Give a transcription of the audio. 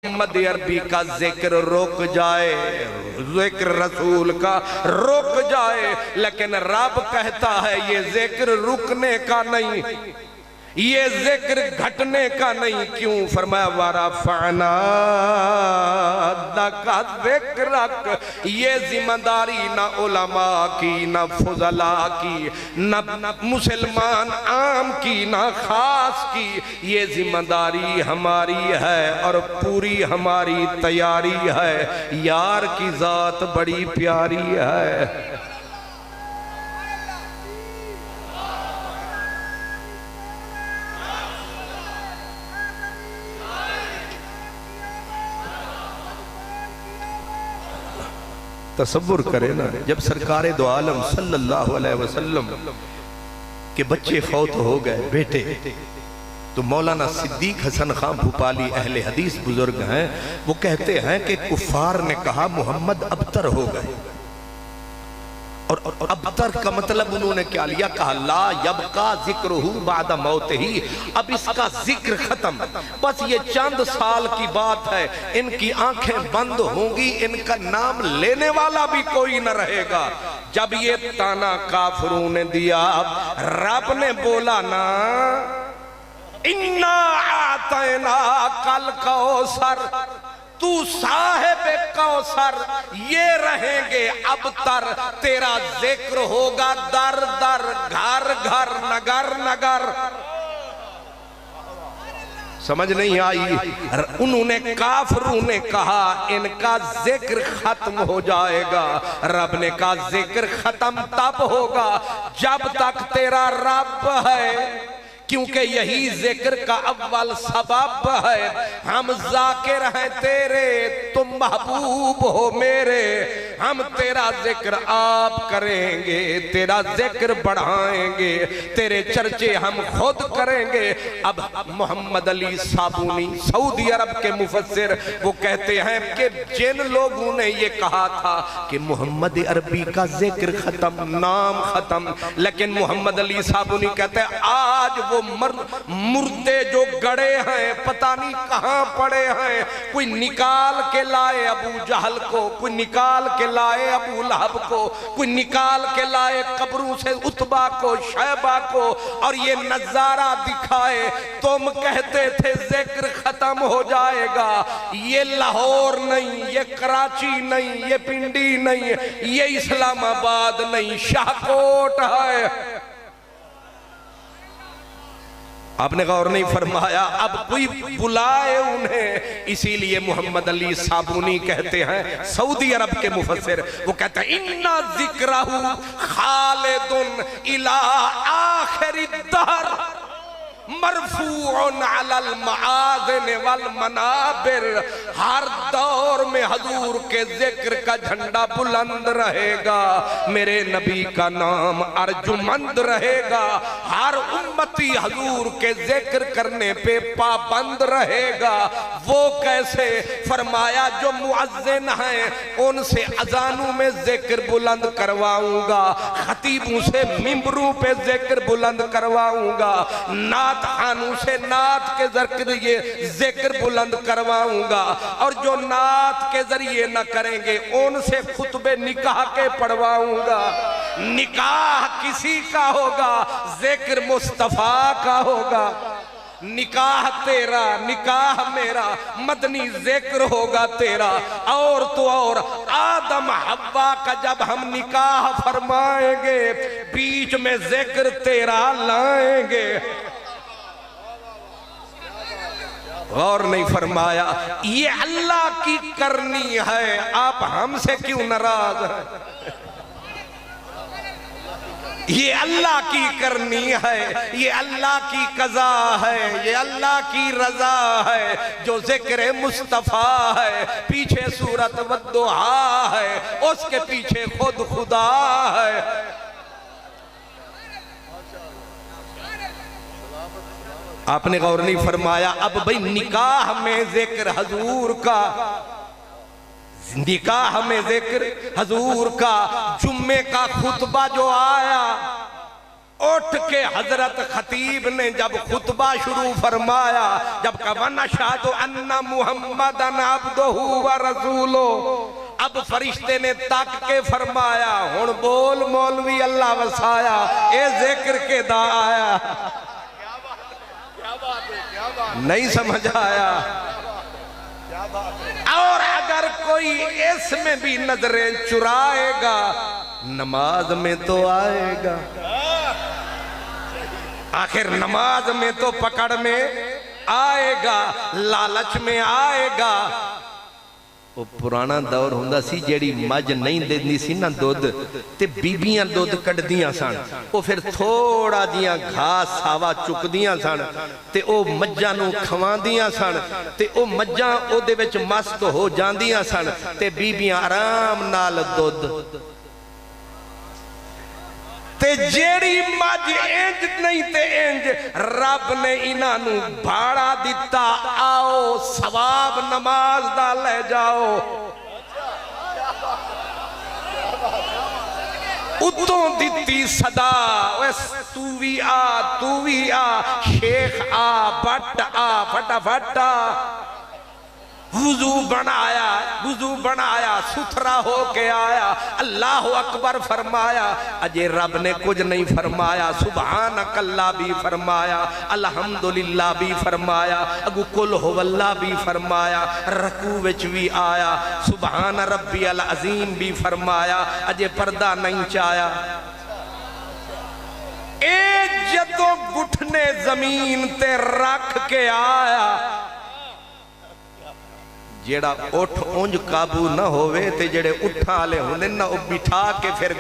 मोहम्मद अरबी का जिक्र रुक जाए, जिक्र रसूल का रुक जाए, लेकिन रब कहता है ये जिक्र रुकने का नहीं, ये जिक्र घटने का नहीं। क्यों? फरमाया वरफ़अना लका ज़िक्रक। ये जिम्मेदारी ना उलमा की, ना फुज़ला की, ना मुसलमान आम की, ना खास की, ये जिम्मेदारी हमारी है और पूरी हमारी तैयारी है। यार की जात बड़ी प्यारी है। तसव्वुर करें ना, जब सरकारे दो आलम सल्लल्लाहु अलैहि वसल्लम के बच्चे फौत हो गए, बेटे, तो मौलाना सिद्दीक हसन खां भूपाली अहले हदीस बुजुर्ग हैं, वो कहते हैं कि कुफार ने कहा मोहम्मद अबतर हो गए। और अबतर का मतलब उन्होंने क्या लिया? कहा ला यबका जिक्रुहु बादा मौत ही, अब इसका जिक्र खत्म, बस ये चंद साल की बात है, इनकी आंखें बंद होंगी, इनका नाम लेने वाला भी कोई न रहेगा। जब ये ताना काफिरों ने दिया, रब ने बोला ना, इन्ना आतैना कल कौसर, तू साहिब कौसर, ये रहेंगे अब तर, तेरा जिक्र होगा दर दर, घर घर, नगर नगर। समझ नहीं आई? उन्होंने काफिरों ने कहा इनका जिक्र खत्म हो जाएगा। रब ने कहा जिक्र खत्म तब होगा जब तक तेरा रब है, क्योंकि यही जिक्र का अव्वल सबब है। हम जाकिर हैं तेरे, तुम महबूब हो मेरे, हम तेरा जिक्र आप करेंगे, तेरा जिक्र बढ़ाएंगे, तेरे चर्चे हम खुद करेंगे। अब मोहम्मद अली साबुनी सऊदी अरब के मुफस्सिर वो कहते हैं कि जिन लोगों ने ये कहा था कि मोहम्मद अरबी का जिक्र खत्म, नाम खत्म, लेकिन मोहम्मद अली साबुनी कहते हैं आज वो मुर्दे जो गड़े हैं पता नहीं कहां पड़े हैं, कोई निकाल के लाए अबू जहल को, कोई निकाल के लाए अबू लहब को, कोई निकाल के लाए कब्रों से उतबा को, शैबा को, और ये नजारा दिखाए। तुम कहते थे जिक्र खत्म हो जाएगा, ये लाहौर नहीं, ये कराची नहीं, ये पिंडी नहीं, ये इस्लामाबाद नहीं, शाहकोट है। आपने गौर नहीं फरमाया? अब कोई बुलाए उन्हें, इसीलिए मोहम्मद अली साबुनी कहते हैं, सऊदी अरब के मुफस्सिर, वो कहते हैं इन्ना जिक्रहु खालिदुन इला आखिरिद दहर मरफूउन अलल मआज़िन वल मनाबिर। हर दौर में हजूर के जिक्र का झंडा बुलंद रहेगा, मेरे नबी का नाम अर्जुमंद रहेगा, हर उम्मती हजूर के जिक्र करने पे पाबंद रहेगा। वो कैसे? फरमाया जो मुअज्जिन हैं उनसे अजानों में जिक्र बुलंद करवाऊंगा, खतीबों से मिंबरों पे जिक्र बुलंद करवाऊंगा, नात खानों से नात के जरिए जिक्र बुलंद करवाऊंगा, और जो नात के जरिए न करेंगे उनसे खुतबे निकाह के पढ़वाऊंगा। निकाह किसी का होगा? जिक्र मुस्तफा का होगा। निकाह तेरा, निकाह मेरा, मदनी जिक्र होगा तेरा। और तो और आदम हव्वा का जब हम निकाह फरमाएंगे, बीच में जिक्र तेरा लाएंगे। और नहीं फरमाया? ये अल्लाह की करनी है, आप हमसे क्यों नाराज हैं? ये अल्लाह की करनी है, ये अल्लाह की कज़ा है, ये अल्लाह की रज़ा है। जो ज़िक्र मुस्तफ़ा है, पीछे सूरत वद्दुहा है, उसके पीछे खुद खुदा है। आपने गौर नहीं फरमाया? अब भाई निकाह में जिक्र हजूर का, निकाह में जिक्र हजूर का, जुम्मे का खुतबा जो आया उठ के हजरत खतीब ने जब खुतबा शुरू फरमाया, जब कवन शादो अन्ना मुहम्मदन अब्दुहु व रसूलो, अब फरिश्ते ने तक के फरमाया हुण बोल मौलवी अल्लाह वसाया, ए जिक्र के दा आया। नहीं समझ आया? और अगर कोई इसमें भी नजरें चुराएगा नमाज में तो आएगा, आखिर नमाज में तो पकड़ में आएगा, लालच में आएगा। वो पुराना दौर हुंदा सी जेड़ी मज नहीं देंदी सी ना दुध, ते बीबियां दुध कढ़दियां सन, वो फिर थोड़ा जिहा घास सावा चुकदियां सन ते ओ मज्जां नूं खवांदियां सन, ते ओ मज्जां ओदे विच मस्त हो जांदियां सन, ते बीबियां आराम नाल दुध। ते जेड़ी मज इंज नहीं ते इंज रब ने इन्हां नूं भाड़ा दिता, आओ सवाब नमाज दा ले जाओ। उतों दिती सदा, तू भी आ शेख आ, बट आ, फटाफट आ। वुजू बनाया सुथरा होके आया, अल्लाह अकबर फरमाया। अजय रब ने कुछ नहीं फरमाया, सुभान अल्लाह भी फरमाया, अल्हम्दुलिल्लाह भी फरमाया, अगू कुल हुवल्लाह भी फरमाया, रकू विच भी आया, सुभान रब्बी अल अजीम भी फरमाया। अजय पर्दा नहीं चाया। ए जदों घुटने जमीन ते रख के आया, जेड़ा उठ उंज काबू ना होवे ते जेड़े उठा वाले होंदे ना, वो बिठा के फिर